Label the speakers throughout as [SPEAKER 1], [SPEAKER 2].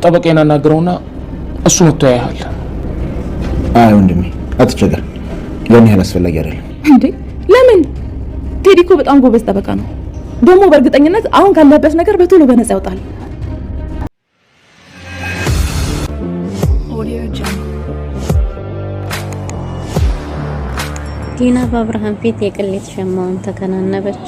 [SPEAKER 1] ጠበቃዬን አናግረውና እሱ መጥቶ ያያል።
[SPEAKER 2] አይ ወንድሜ አትቸገር፣ ያን ያህል አስፈላጊ አይደለም።
[SPEAKER 3] እንዴ ለምን? ቴዲ እኮ በጣም ጎበዝ ጠበቃ ነው። ደግሞ በእርግጠኝነት አሁን ካለበት ነገር በቶሎ በነፃ ያወጣል።
[SPEAKER 4] ዲና በአብርሃም ፊት የቅሌት ሸማውን ተከናነበች።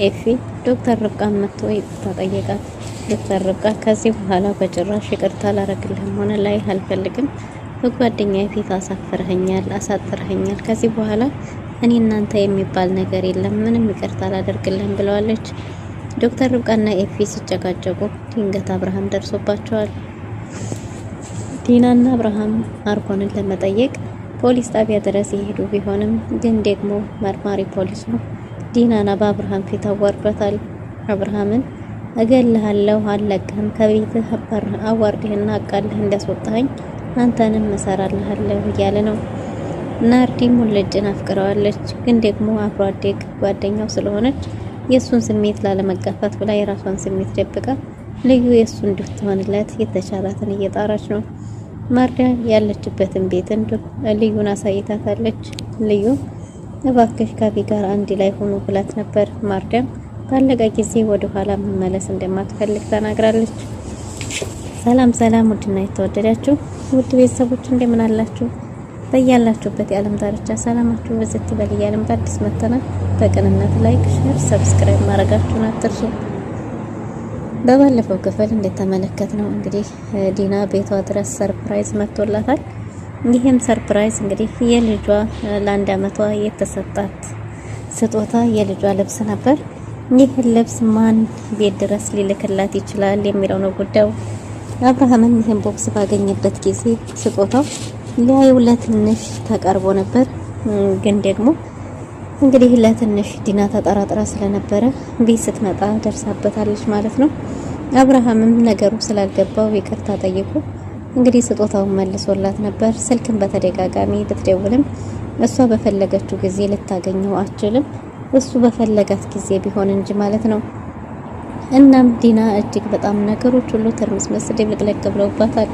[SPEAKER 4] ኤፊ ዶክተር ርብቃን መጥቶ ይቅርታ ጠየቃት። ዶክተር ርብቃ ከዚህ በኋላ በጭራሽ ይቅርታ ላረግልህም ሆነ ላይ አልፈልግም፣ በጓደኛዬ ፊት አሳፍረኸኛል፣ አሳጥረኸኛል። ከዚህ በኋላ እኔ እናንተ የሚባል ነገር የለም፣ ምንም ይቅርታ አላደርግልህም ብለዋለች። ዶክተር ርብቃና ኤፊ ሲጨቃጨቁ ድንገት አብርሃም ደርሶባቸዋል። ዲናና አብርሃም ማርኮንን ለመጠየቅ ፖሊስ ጣቢያ ድረስ የሄዱ ቢሆንም ግን ደግሞ መርማሪ ፖሊሱ ዲናና በአብርሃም ፊት አዋርዷታል። አብርሃምን እገልሃለሁ፣ አለቅህም፣ ከቤትህ አዋርድህና አቃልህ እንዳስወጣኸኝ አንተንም እሰራልሃለሁ እያለ ነው። ናርዲ ሙልጭን አፍቅረዋለች። ግን ደግሞ አብሮ አደግ ጓደኛው ስለሆነች የሱን ስሜት ላለመጋፋት ብላ የራሷን ስሜት ደብቃ ልዩ የሱ እንድትሆንለት የተቻላትን እየጣራች ነው። ማርዳ ያለችበትን ቤትን ልዩን አሳይታታለች። ልዩ እባክሽ ካቢ ጋር አንድ ላይ ሆኖ ብላት ነበር። ማርዳም ባለቀ ጊዜ ወደ ኋላ መመለስ እንደማትፈልግ ተናግራለች። ሰላም ውድና የተወደዳችሁ ውድ ቤተሰቦች እንደምን አላችሁ? በያላችሁበት የዓለም ዳርቻ ሰላማችሁ በዘት ይበል እያልን በአዲስ መተናል። በቅንነት ላይክ፣ ሼር፣ ሰብስክራይብ ማድረጋችሁን አትርሱ። በባለፈው ክፍል እንደተመለከትነው እንግዲህ ዲና ቤቷ ድረስ ሰርፕራይዝ መጥቶላታል። ይህም ሰርፕራይዝ እንግዲህ የልጇ ለአንድ አመቷ የተሰጣት ስጦታ የልጇ ልብስ ነበር። ይህ ልብስ ማን ቤት ድረስ ሊልክላት ይችላል የሚለው ነው ጉዳዩ። አብርሃምን ይህን ቦክስ ባገኘበት ጊዜ ስጦታው ሊያዩ ለትንሽ ተቀርቦ ነበር። ግን ደግሞ እንግዲህ ለትንሽ ዲና ተጠራጥራ ስለነበረ ቤት ስትመጣ ደርሳበታለች ማለት ነው። አብርሃምም ነገሩ ስላልገባው ይቅርታ ጠይቆ እንግዲህ ስጦታውን መልሶላት ነበር። ስልክን በተደጋጋሚ ብትደውልም እሷ በፈለገችው ጊዜ ልታገኘው አትችልም፣ እሱ በፈለጋት ጊዜ ቢሆን እንጂ ማለት ነው። እናም ዲና እጅግ በጣም ነገሮች ሁሉ ትርምስምስ ድብልቅልቅ ብለውባታል።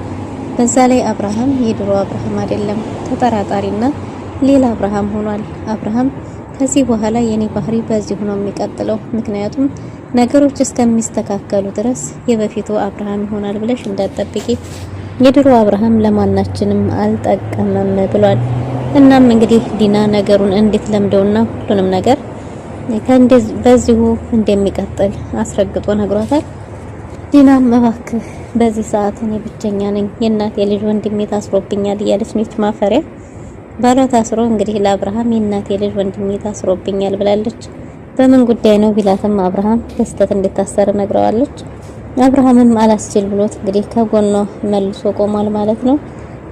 [SPEAKER 4] በዛ ላይ አብርሃም የድሮ አብርሃም አይደለም፣ ተጠራጣሪና ሌላ አብርሃም ሆኗል። አብርሃም ከዚህ በኋላ የኔ ባህሪ በዚህ ሆኖ የሚቀጥለው ምክንያቱም ነገሮች እስከሚስተካከሉ ድረስ የበፊቱ አብርሃም ይሆናል ብለሽ እንዳትጠብቂ፣ የድሮ አብርሃም ለማናችንም አልጠቀመም ብሏል። እናም እንግዲህ ዲና ነገሩን እንዴት ለምደውና ሁሉንም ነገር በዚሁ እንደሚቀጥል አስረግጦ ነግሯታል። ዲና እባክህ በዚህ ሰዓት እኔ ብቸኛ ነኝ፣ የእናቴ ልጅ ወንድሜ ታስሮብኛል እያለች ነች ማፈሪያ። ባሏ ታስሮ እንግዲህ ለአብርሃም የእናቴ ልጅ ወንድሜ ታስሮብኛል ብላለች። በምን ጉዳይ ነው ቢላትም አብርሃም በስተት እንድታሰር ነግረዋለች። አብርሃምም አላስችል ብሎት እንግዲህ ከጎኗ መልሶ ቆሟል ማለት ነው።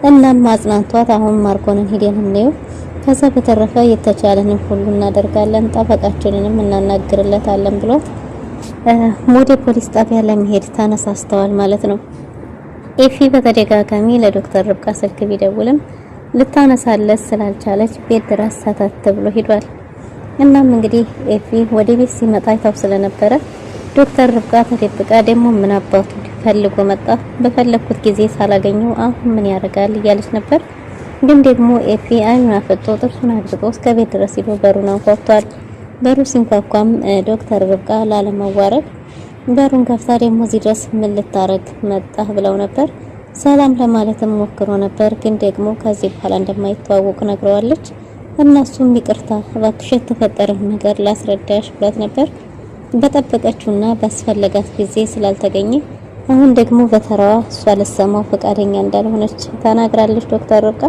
[SPEAKER 4] እናም አጽናንቷት አሁን ማርኮንን ሄደን እንየው፣ ከዛ በተረፈ የተቻለንን ሁሉ እናደርጋለን፣ ጠበቃችንንም እናናግርለታለን ብሏት ወደ ፖሊስ ጣቢያ ለመሄድ ተነሳስተዋል ማለት ነው። ኤፊ በተደጋጋሚ ለዶክተር ርብቃ ስልክ ቢደውልም ልታነሳለት ስላልቻለች ቤት ድረስ ሰተት ብሎ ሄዷል። እናም እንግዲህ ኤፊ ወደ ቤት ሲመጣ አይታው ስለነበረ ዶክተር ርብቃ ተደብቃ ደግሞ ምን አባቱ ፈልጎ መጣ፣ በፈለኩት ጊዜ ሳላገኘው አሁን ምን ያደርጋል እያለች ነበር። ግን ደግሞ ኤፊ አይኑን አፍጦ ጥርሱን አግጦ እስከ ቤት ድረስ ሄዶ በሩን አንኳኳቷል። በሩ ሲንኳኳም ዶክተር ርብቃ ላለመዋረድ በሩን ከፍታ ደግሞ እዚህ ድረስ ምን ልታረግ መጣህ ብለው ነበር። ሰላም ለማለትም ሞክሮ ነበር። ግን ደግሞ ከዚህ በኋላ እንደማይተዋወቁ ነግረዋለች። እነሱም ይቅርታ እባክሽ የተፈጠረው ነገር ላስረዳሽ ብላት ነበር። በጠበቀችውና ባስፈለጋት ጊዜ ስላልተገኘ አሁን ደግሞ በተራዋ እሷ ልትሰማው ፈቃደኛ እንዳልሆነች ተናግራለች ዶክተር ርብቃ።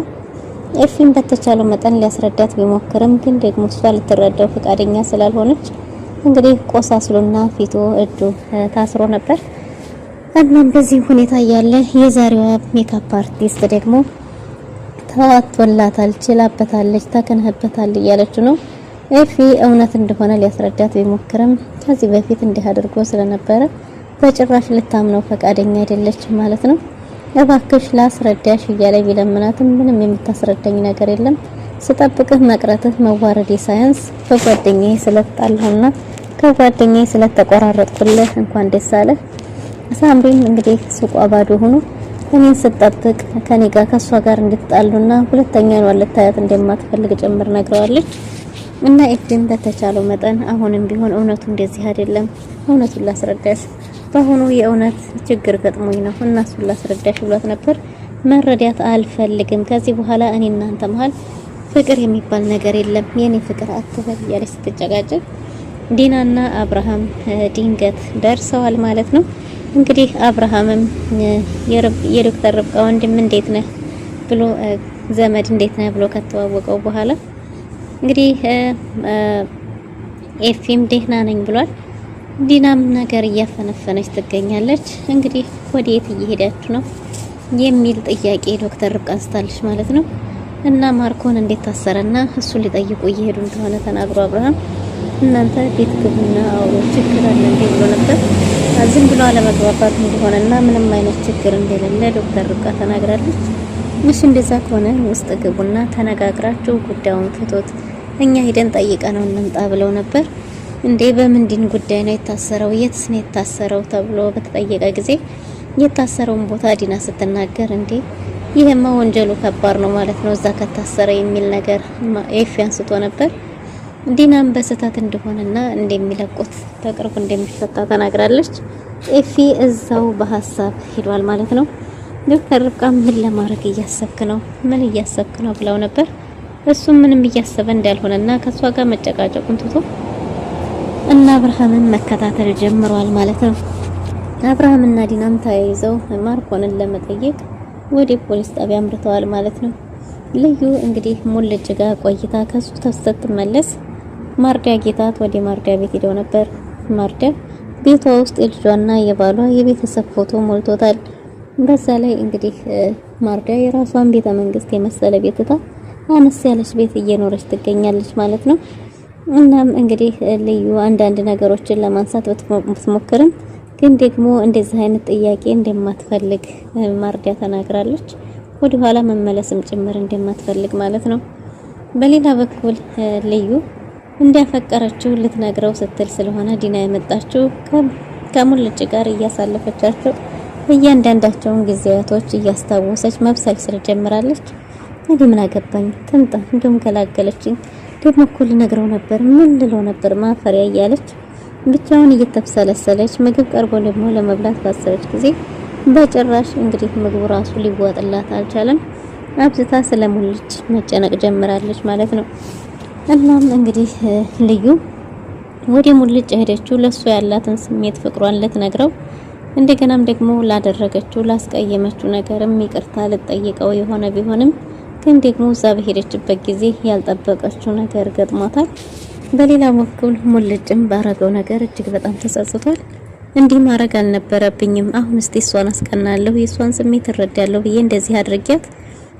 [SPEAKER 4] ኤፊን በተቻለው መጠን ሊያስረዳት ቢሞክርም ግን ደግሞ እሷ ልትረዳው ፈቃደኛ ስላልሆነች እንግዲህ ቆሳስሎና ፊቱ እጁ ታስሮ ነበር። እናም በዚህ ሁኔታ ያለ የዛሬዋ ሜካፕ አርቲስት ደግሞ ተዋጥቶላታል፣ ችላበታለች፣ ተከነህበታል እያለች ነው። ኤፊ እውነት እንደሆነ ሊያስረዳት ቢሞክርም ከዚህ በፊት እንዲህ አድርጎ ስለነበረ በጭራሽ ልታምነው ፈቃደኛ አይደለች ማለት ነው። እባክሽ ላስረዳሽ እያለ ቢለምናትም ምንም የምታስረዳኝ ነገር የለም፣ ስጠብቅህ መቅረትህ መዋረድ ሳይንስ በጓደኛዬ ስለተጣላሁና ከጓደኛዬ ስለተቆራረጥኩልህ እንኳን ደስ አለህ። ሳምሪም እንግዲህ ሱቋ ባዶ ሆኖ እኔን ስጠብቅ ከኔ ጋር ከሷ ጋር እንድትጣሉና ሁለተኛ ነው ልታያት እንደማትፈልግ ጭምር ነግረዋለች። እና ኤፍሬም በተቻለው መጠን አሁንም ቢሆን እውነቱ እንደዚህ አይደለም፣ እውነቱን ላስረዳሽ፣ በአሁኑ የእውነት ችግር ገጥሞኝ ነው እና እሱን ላስረዳሽ ብሏት ነበር። መረዳት አልፈልግም፣ ከዚህ በኋላ እኔ እናንተ መሀል ፍቅር የሚባል ነገር የለም፣ የኔ ፍቅር አትበል እያለች ስትጨቃጨቅ ዲናና አብርሃም ድንገት ደርሰዋል ማለት ነው። እንግዲህ አብርሃምም የዶክተር ርብቃ ወንድም እንዴት ነህ ብሎ ዘመድ እንዴት ነህ ብሎ ከተዋወቀው በኋላ እንግዲህ ኤፊም ደህና ነኝ ብሏል። ዲናም ነገር እያፈነፈነች ትገኛለች። እንግዲህ ወዴት እየሄዳችሁ ነው የሚል ጥያቄ ዶክተር ርብቃ አንስታለች ማለት ነው። እና ማርኮን እንዴት ታሰረና እሱን ሊጠይቁ እየሄዱ እንደሆነ ተናግሮ አብርሃም እናንተ ቤት ግቡና አውሮ ችግር አለ እንዴ ብሎ ነበር። ዝም ብሎ አለመግባባት እንደሆነና ምንም አይነት ችግር እንደሌለ ዶክተር ርብቃ ተናግራለች። እሺ እንደዛ ከሆነ ውስጥ ግቡና ተነጋግራችሁ ጉዳዩን ፍቶት እኛ ሄደን ጠይቀነው እንምጣ ብለው ነበር። እንዴ በምንድን ጉዳይ ነው የታሰረው? የትስ ነው የታሰረው ተብሎ በተጠየቀ ጊዜ የታሰረውን ቦታ ዲና ስትናገር እንዴ ይሄማ ወንጀሉ ከባድ ነው ማለት ነው እዛ ከታሰረ የሚል ነገር ኤፊ አንስቶ ነበር። ዲናም በስህተት እንደሆነና እንደሚለቁት በቅርቡ እንደሚፈታ ተናግራለች። ኤፊ እዛው በሐሳብ ሄዷል ማለት ነው። ዶክተር ርብቃ ምን ለማድረግ እያሰብክ ነው? ምን እያሰብክ ነው ብለው ነበር። እሱም ምንም እያሰበ እንዳልሆነና ከሷ ጋር መጨቃጨቁን ትቶ እና አብርሃምን መከታተል ጀምሯል ማለት ነው። አብርሃምና ዲናም ተያይዘው ማርኮንን ለመጠየቅ ወደ ፖሊስ ጣቢያ አምርተዋል ማለት ነው። ልዩ እንግዲህ ሙልጭ ጋር ቆይታ ከሱ ስትመለስ ማርዲያ ጌታት ወደ ማርዲያ ቤት ሄደው ነበር። ማርዲያ ቤቷ ውስጥ የልጇና የባሏ የቤተሰብ ፎቶ ሞልቶታል። በዛ ላይ እንግዲህ ማርዲያ የራሷን ቤተ መንግስት የመሰለ ቤትታ አነስ ያለች ቤት እየኖረች ትገኛለች ማለት ነው። እናም እንግዲህ ልዩ አንዳንድ ነገሮችን ለማንሳት ብትሞክርም ግን ደግሞ እንደዚህ አይነት ጥያቄ እንደማትፈልግ ማርዲያ ተናግራለች። ወደ ኋላ መመለስም ጭምር እንደማትፈልግ ማለት ነው። በሌላ በኩል ልዩ እንዲያፈቀረችው ልትነግረው ስትል ስለሆነ ዲና የመጣችው ከሙልጭ ጋር እያሳለፈቻቸው እያንዳንዳቸውን ጊዜያቶች እያስታወሰች መብሰልሰል ጀምራለች። እኔ ምን አገባኝ ትምጣ እንደውም ገላገለችኝ ደግሞ እኮ ልነግረው ነበር ምን ልለው ነበር ማፈሪያ እያለች ብቻውን እየተብሰለሰለች ምግብ ቀርቦ ደግሞ ለመብላት ባሰበች ጊዜ በጭራሽ እንግዲህ ምግቡ ራሱ ሊዋጥላት አልቻለም። አብዝታ ስለሙልጭ መጨነቅ ጀምራለች ማለት ነው። እናም እንግዲህ ልዩ ወደ ሙልጭ ሄደችው ለሱ ያላትን ስሜት ፍቅሯን ልትነግረው እንደገናም ደግሞ ላደረገችው ላስቀየመችው ነገርም ይቅርታ ልጠይቀው የሆነ ቢሆንም ግን ደግሞ እዛ በሄደችበት ጊዜ ያልጠበቀችው ነገር ገጥሟታል። በሌላ በኩል ሙልጭም ባረገው ነገር እጅግ በጣም ተጸጽቷል። እንዲህ ማድረግ አልነበረብኝም፣ አሁን እስቲ እሷን አስቀናለሁ፣ የእሷን ስሜት እረዳለሁ ብዬ እንደዚህ አድርጊያት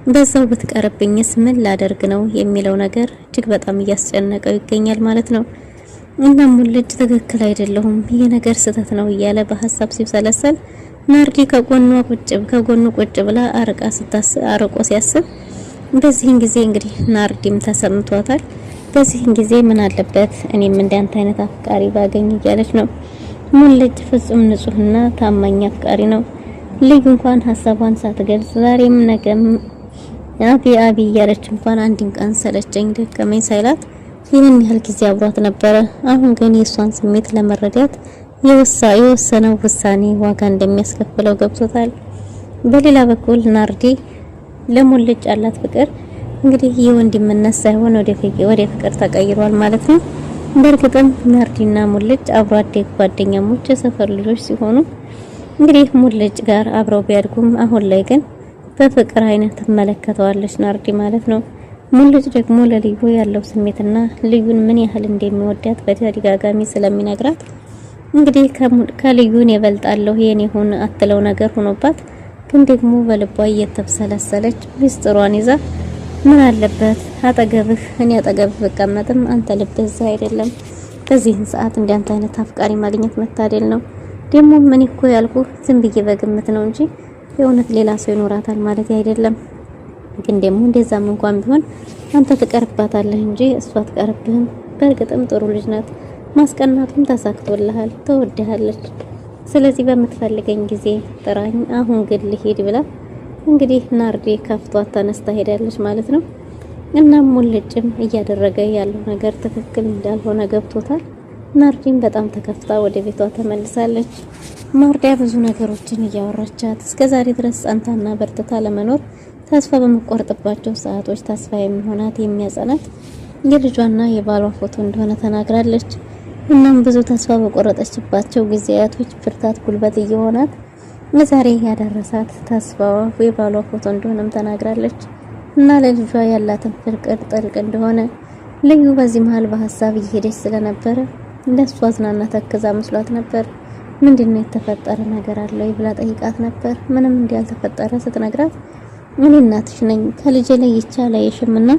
[SPEAKER 4] በዛው ብትቀርብኝስ ምን ላደርግ ነው የሚለው ነገር እጅግ በጣም እያስጨነቀው ይገኛል ማለት ነው። እና ሙልጭ ትክክል አይደለሁም፣ ይሄ ነገር ስህተት ነው እያለ በሐሳብ ሲሰለሰል ናርዲ ከጎኑ ቁጭ ብላ አርቆ ሲያስብ በዚህን ጊዜ እንግዲህ ናርዲም ተሰምቷታል። በዚህን ጊዜ ምን አለበት እኔም እንዳንተ አይነት አፍቃሪ ባገኝ እያለች ነው። ሙልጭ ፍጹም ንጹህና ታማኝ አፍቃሪ ነው። ልዩ እንኳን ሐሳቧን ሳትገልጽ ዛሬም ነገም አቢ እያለች እንኳን አንድን ቀን ሰለቸኝ ደከመኝ ሳይላት ይህን ያህል ጊዜ አብሯት ነበረ። አሁን ግን የሷን ስሜት ለመረዳት የወሰነው ውሳኔ ዋጋ እንደሚያስከፍለው ገብቶታል። በሌላ በኩል ናርዲ ለሙልጭ ያላት ፍቅር እንግዲህ የወንድምነት ሳይሆን ወደ ፍቅር ተቀይሯል ማለት ነው። በእርግጥም ናርዲና ሙልጭ አብሮ አደግ ጓደኛሞች የሰፈር ልጆች ሲሆኑ እንግዲህ ሙልጭ ጋር አብረው ቢያድጉም አሁን ላይ ግን በፍቅር አይነት ትመለከተዋለች ናርዲ ማለት ነው። ሙልጭ ደግሞ ለልዩ ያለው ስሜትና ልዩን ምን ያህል እንደሚወዳት በተደጋጋሚ ስለሚነግራት እንግዲህ ከልዩን የበልጣለሁ የኔ ሆነ አትለው ነገር ሆኖባት ግን ደግሞ በልቧ እየተብሰለሰለች ሚስጥሯን ይዛ ምን አለበት አጠገብህ እኔ አጠገብህ ብቀመጥም አንተ ልብህ እዛ አይደለም። በዚህን ሰዓት እንዲያንተ አይነት አፍቃሪ ማግኘት መታደል ነው። ደግሞ ምን እኮ ያልኩ ዝም ብዬ በግምት ነው እንጂ የእውነት ሌላ ሰው ይኖራታል ማለት አይደለም። ግን ደግሞ እንደዛም እንኳን ቢሆን አንተ ትቀርባታለህ እንጂ እሷ አትቀርብህም። በእርግጥም ጥሩ ልጅ ናት። ማስቀናቱም ተሳክቶልሃል። ተወድሃለች። ስለዚህ በምትፈልገኝ ጊዜ ጥራኝ፣ አሁን ግን ልሂድ ብላ እንግዲህ ናርዲ ከፍቷት ተነስታ ሄዳለች ማለት ነው። እናም ሙልጭም እያደረገ ያለው ነገር ትክክል እንዳልሆነ ገብቶታል። ናርዲም በጣም ተከፍታ ወደ ቤቷ ተመልሳለች። ማርዲያ ብዙ ነገሮችን እያወራቻት እስከዛሬ ድረስ ጸንታና በርትታ ለመኖር ተስፋ በመቆረጥባቸው ሰዓቶች ተስፋ የሚሆናት የሚያጸናት የልጇና የባሏ ፎቶ እንደሆነ ተናግራለች። እናም ብዙ ተስፋ በቆረጠችባቸው ጊዜያቶች ብርታት ጉልበት እየሆናት ለዛሬ ያደረሳት ተስፋዋ የባሏ ፎቶ እንደሆነም ተናግራለች። እና ለልጇ ያላትን ፍቅር ጥልቅ እንደሆነ ልዩ በዚህ መሃል በሐሳብ እየሄደች ስለነበረ ለሷ አዝናና ተከዛ መስሏት ነበር። ምንድነው የተፈጠረ ነገር አለ ብላ ጠይቃት ነበር። ምንም እንዳልተፈጠረ ስትነግራት እኔ እናትሽ ነኝ ከልጄ ላይ ይቻላልሽምና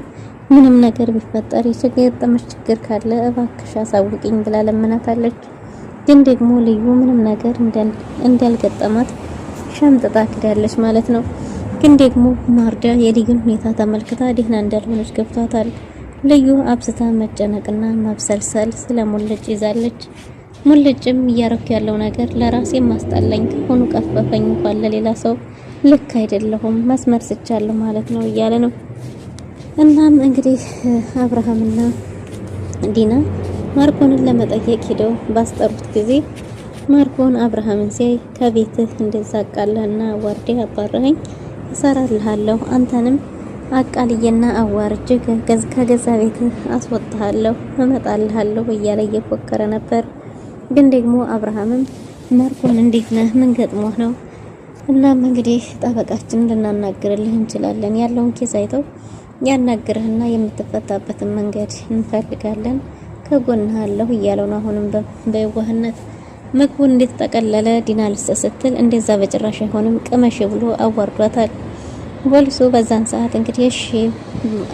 [SPEAKER 4] ምንም ነገር ቢፈጠር የገጠመሽ ችግር ካለ እባክሽ አሳውቂኝ ብላ ለምናታለች። ግን ደግሞ ልዩ ምንም ነገር እንዳልገጠማት ሸምጥጣ ክዳለች ማለት ነው። ግን ደግሞ ማርዲያ የልዩን ሁኔታ ተመልክታ ደህና እንዳልሆነች ገብቷታል። ልዩ አብዝታ መጨነቅና መብሰልሰል ስለሙልጭ ይዛለች። ሙልጭም እያረኩ ያለው ነገር ለራሴ ማስጣለኝ ከሆኑ ቀፈፈኝ እንኳን ለሌላ ሰው ልክ አይደለሁም መስመር ስቻለሁ ማለት ነው እያለ ነው። እናም እንግዲህ አብርሃምና ዲና ማርኮንን ለመጠየቅ ሄደው ባስጠሩት ጊዜ ማርኮን አብርሃምን ሲያይ ከቤትህ እንደዛ አቃለህና አዋርዴ አባረኸኝ እሰራልሃለሁ አንተንም አቃልየና አዋርጄ ከገዛ ቤትህ አስወጣሃለሁ እመጣልሃለሁ እያለ እየፎከረ ነበር። ግን ደግሞ አብርሃምም ማርኮን እንዴት ነህ? ምን ገጥሞህ ነው? እናም እንግዲህ ጠበቃችን ልናናግርልህ እንችላለን ያለውን ኬዝ አይተው ያናግርህና የምትፈታበትን መንገድ እንፈልጋለን ከጎንህ አለሁ እያለው ነው። አሁንም በየዋህነት ምግቡን እንዴት ተጠቀለለ ዲና ልትሰስትል እንደዛ በጭራሽ አይሆንም ቅመሽ ብሎ አዋርዷታል። ፖሊሱ በዛን ሰዓት እንግዲህ እሺ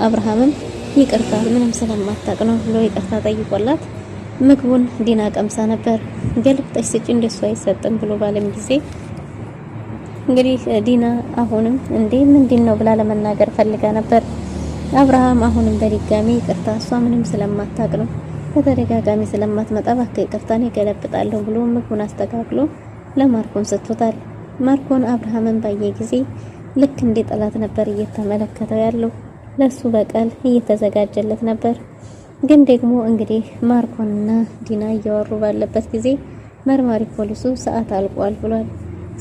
[SPEAKER 4] አብርሃምም ይቅርታ ምንም ስለማታውቅ ነው ብሎ ይቅርታ ጠይቆላት ምግቡን ዲና ቀምሳ ነበር። ገልብጠሽ ስጪ እንደሱ አይሰጥም ብሎ ባለም ጊዜ እንግዲህ ዲና አሁንም እንዴ ምንድነው ብላ ለመናገር ፈልጋ ነበር። አብርሃም አሁንም በድጋሚ ይቅርታ እሷ ምንም ስለማታውቅ ነው በተደጋጋሚ ስለማትመጣ እባክህ ይቅርታን ይገለብጣለሁ ብሎ ምግቡን አስተካክሎ ለማርኮን ሰጥቶታል። ማርኮን አብርሃምን ባየ ጊዜ ልክ እንደ ጠላት ነበር እየተመለከተው ያለው። ለሱ በቀል እየተዘጋጀለት ነበር። ግን ደግሞ እንግዲህ ማርኮንና ዲና እያወሩ ባለበት ጊዜ መርማሪ ፖሊሱ ሰዓት አልቋል ብሏል።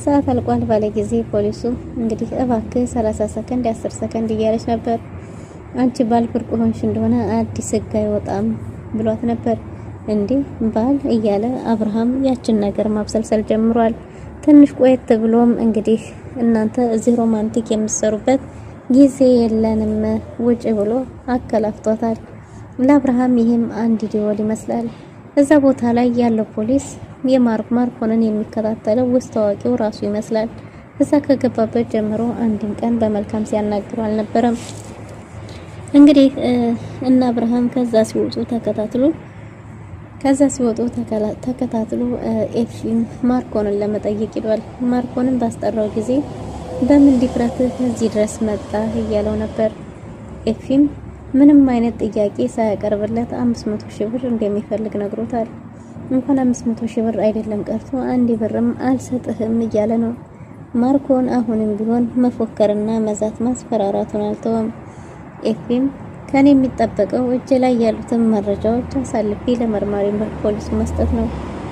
[SPEAKER 4] ሰዓት አልቋል ባለ ጊዜ ፖሊሱ እንግዲህ እባክህ 30 ሰከንድ 10 ሰከንድ እያለች ነበር። አንቺ ባል ብርቅ ሆንሽ እንደሆነ አዲስ ህግ አይወጣም ብሏት ነበር። እንዴ ባል እያለ አብርሃም ያችን ነገር ማብሰልሰል ጀምሯል። ትንሽ ቆየት ብሎም እንግዲህ እናንተ እዚህ ሮማንቲክ የምትሰሩበት ጊዜ የለንም ውጭ ብሎ አከላፍቷታል። ለአብርሃም ይሄም አንድ ዲወል ይመስላል። እዛ ቦታ ላይ ያለው ፖሊስ የማርኮንን የሚከታተለው ውስጥ ታዋቂው ራሱ ይመስላል። እዛ ከገባበት ጀምሮ አንድም ቀን በመልካም ሲያናግረው አልነበረም። እንግዲህ እና አብርሃም ከዛ ሲወጡ ተከታትሎ ኤፊም ማርኮንን ለመጠየቅ ሄዷል። ማርኮንን ባስጠራው ጊዜ በምን ዲፍረትህ እዚህ ድረስ መጣ እያለው ነበር። ኤፊም ምንም አይነት ጥያቄ ሳያቀርብለት 500 ሺህ ብር እንደሚፈልግ ነግሮታል። እንኳን 500 ሺህ ብር አይደለም ቀርቶ 1 ብርም አልሰጥህም እያለ ነው። ማርኮን አሁንም ቢሆን መፎከርና መዛት ማስፈራራቱን አልተወም። ኤፊም ከኔ የሚጠበቀው እጅ ላይ ያሉትን መረጃዎች አሳልፌ ለመርማሪ ፖሊስ መስጠት ነው።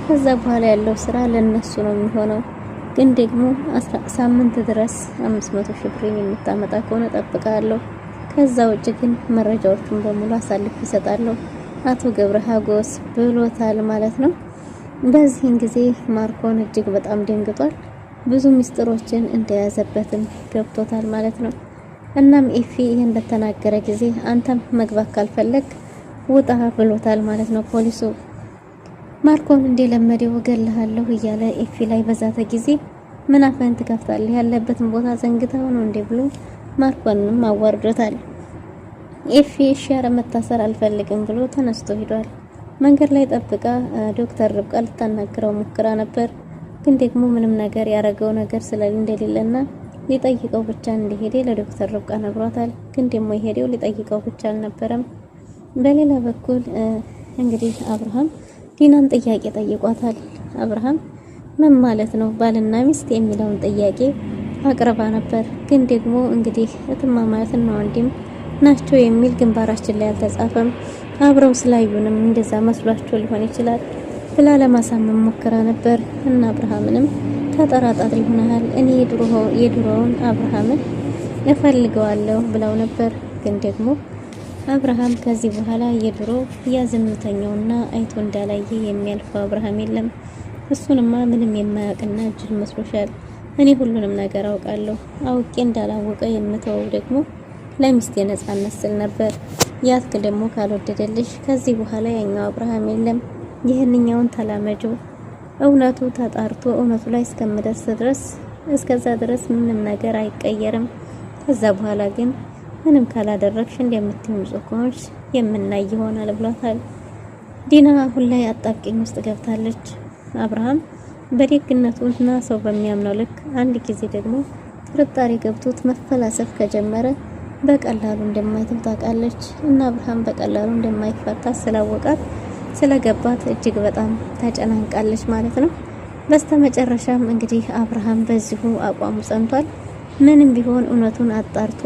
[SPEAKER 4] ከዛ በኋላ ያለው ስራ ለነሱ ነው የሚሆነው። ግን ደግሞ ሳምንት ድረስ 500 ሺህ ብር የምታመጣ ከሆነ ጠብቃለሁ። ከዛ ውጭ ግን መረጃዎቹን በሙሉ አሳልፌ ይሰጣለሁ አቶ ገብረ ሀጎስ ብሎታል ማለት ነው። በዚህን ጊዜ ማርኮን እጅግ በጣም ደንግጧል። ብዙ ሚስጥሮችን እንደያዘበትም ገብቶታል ማለት ነው። እናም ኤፊ ይሄን በተናገረ ጊዜ አንተም መግባት ካልፈለግ ውጣ ብሎታል ማለት ነው ፖሊሱ። ማርኮን እንደለመደው እገልሃለሁ እያለ ኤፊ ላይ በዛተ ጊዜ ምን አፈን ትከፍታለህ ያለበትን ቦታ ዘንግተው ነው እንዴ ብሎ ማርኮንም አዋርዶታል። ኤፊ ሻረ መታሰር አልፈልግም ብሎ ተነስቶ ሄዷል። መንገድ ላይ ጠብቃ ዶክተር ርብቃ ልታናግረው ሞክራ ነበር። ግን ደግሞ ምንም ነገር ያረገው ነገር ስለሌለና ሊጠይቀው ብቻ እንደሄደ ለዶክተር ርብቃ ነግሯታል። ግን ደግሞ የሄደው ሊጠይቀው ብቻ አልነበረም። በሌላ በኩል እንግዲህ አብርሃም ዲናን ጥያቄ ጠይቋታል። አብርሃም ምን ማለት ነው ባልና ሚስት የሚለውን ጥያቄ አቅርባ ነበር። ግን ደግሞ እንግዲህ እትማማትና ወንድም ናቸው የሚል ግንባራችን ላይ አልተጻፈም። አብረው ስላዩንም እንደዛ መስሏቸው ሊሆን ይችላል ብላ ለማሳመን ሞክራ ነበር። እና አብርሃምንም ተጠራጣሪ ሆነሃል፣ እኔ የድሮውን አብርሃምን እፈልገዋለሁ ብለው ነበር። ግን ደግሞ አብርሃም ከዚህ በኋላ የድሮ ያዝምተኛውና አይቶ እንዳላየ የሚያልፈው አብርሃም የለም። እሱንማ ምንም የማያውቅና ጅል መስሎሻል። እኔ ሁሉንም ነገር አውቃለሁ። አውቄ እንዳላወቀ የምተወው ደግሞ ለሚስቴ ነጻነት ስል ነበር። ያትክ ደግሞ ካልወደደልሽ ከዚህ በኋላ ያኛው አብርሃም የለም። ይህንኛውን ተላመጁ። እውነቱ ተጣርቶ እውነቱ ላይ እስከምደርስ ድረስ እስከዛ ድረስ ምንም ነገር አይቀየርም። ከዛ በኋላ ግን ምንም ካላደረግሽ እንደምትሆን ጾኮች የምናይ ይሆናል ብሏታል። ዲና አሁን ላይ አጣብቂኝ ውስጥ ገብታለች። አብርሃም በደግነቱና ሰው በሚያምነው ልክ አንድ ጊዜ ደግሞ ጥርጣሬ ገብቶት መፈላሰፍ ከጀመረ በቀላሉ እንደማይተው ታውቃለች። እና አብርሃም በቀላሉ እንደማይፈታ ስላወቃት ስለገባት እጅግ በጣም ተጨናንቃለች ማለት ነው። በስተመጨረሻም እንግዲህ አብርሃም በዚሁ አቋሙ ጸንቷል። ምንም ቢሆን እውነቱን አጣርቶ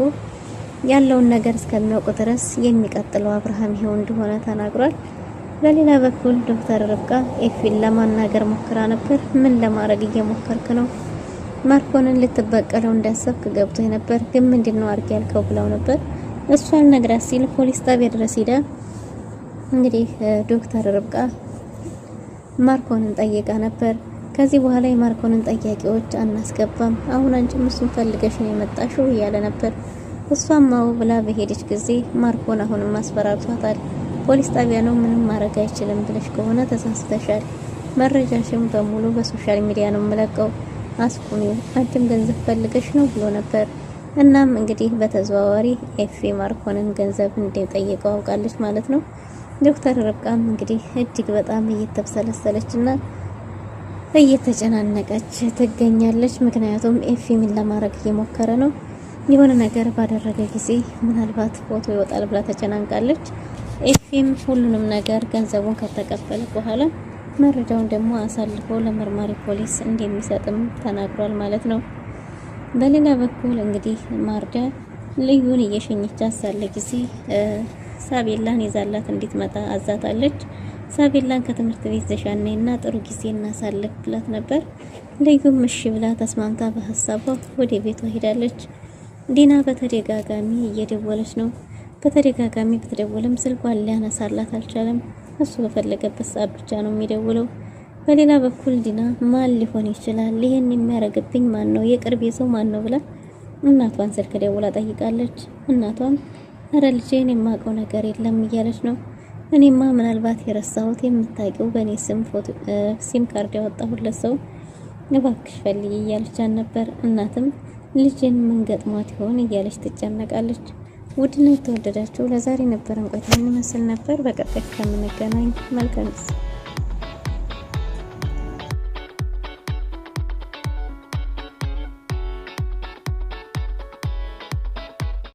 [SPEAKER 4] ያለውን ነገር እስከሚያውቅ ድረስ የሚቀጥለው አብርሃም ይሄው እንደሆነ ተናግሯል። በሌላ በኩል ዶክተር ርብቃ ኤፊን ለማናገር ሞክራ ነበር። ምን ለማድረግ እየሞከርክ ነው? ማርኮንን ልትበቀለው እንዳሰብክ ገብቶ ነበር፣ ግን ምንድነው አርግ ያልከው ብለው ነበር። እሷ አልነግራት ሲል ፖሊስ ጣቢያ ድረስ ሄዳ እንግዲህ ዶክተር ርብቃ ማርኮንን ጠይቃ ነበር። ከዚህ በኋላ የማርኮንን ጠያቂዎች አናስገባም፣ አሁን አንቺም እሱን ፈልገሽ ነው የመጣሽው እያለ ነበር። እሷም አው ብላ በሄደች ጊዜ ማርኮን አሁንም አስፈራርቷታል። ፖሊስ ጣቢያ ነው፣ ምንም ማድረግ አይችልም ብለሽ ከሆነ ተሳስተሻል። መረጃሽም በሙሉ በሶሻል ሚዲያ ነው የምለቀው፣ አስቁሚው፣ አንቺም ገንዘብ ፈልገሽ ነው ብሎ ነበር። እናም እንግዲህ በተዘዋዋሪ ኤፊ ማርኮንን ገንዘብ እንደጠየቀው አውቃለች ማለት ነው። ዶክተር ርብቃም እንግዲህ እጅግ በጣም እየተብሰለሰለችና እየተጨናነቀች ትገኛለች። ምክንያቱም ኤፊ ምን ለማድረግ እየሞከረ ነው፣ የሆነ ነገር ባደረገ ጊዜ ምናልባት ፎቶ ይወጣል ብላ ተጨናንቃለች። ኤፊም ሁሉንም ነገር ገንዘቡን ከተቀበለ በኋላ መረጃውን ደግሞ አሳልፎ ለመርማሪ ፖሊስ እንደሚሰጥም ተናግሯል ማለት ነው። በሌላ በኩል እንግዲህ ማርዳ ልዩን እየሸኘቻት ሳለ ጊዜ ሳቤላን ይዛላት እንድትመጣ አዛታለች። ሳቤላን ከትምህርት ቤት ዘሻነይና ጥሩ ጊዜ እናሳልፍ ብላት ነበር። ልዩም እሺ ብላ ተስማምታ በሐሳቧ ወደ ቤቷ ሄዳለች። ዲና በተደጋጋሚ እየደወለች ነው። በተደጋጋሚ ብትደውልም ስልኳን ሊያነሳላት አልቻለም። እሱ በፈለገበት ሰዓት ብቻ ነው የሚደውለው። በሌላ በኩል ዲና ማን ሊሆን ይችላል? ይሄን የሚያረግብኝ ማን ነው? የቅርብ ሰው ማን ነው ብላ እናቷን ስልክ ደውላ ጠይቃለች። እናቷም አረ ልጄን የማውቀው ነገር የለም እያለች ነው። እኔማ ምናልባት የረሳሁት የምታውቂው በእኔ ስም ሲም ካርድ ያወጣሁለት ሰው እባክሽ ፈልጊ እያለቻት ነበር። እናትም ልጄን ምን ገጥሟት ይሆን እያለች ትጨነቃለች። ውድና የተወደዳችሁ ለዛሬ ነበረን ቆይታ ምን መስል ነበር። በቀጣይ ከምንገናኝ መልካም ጊዜ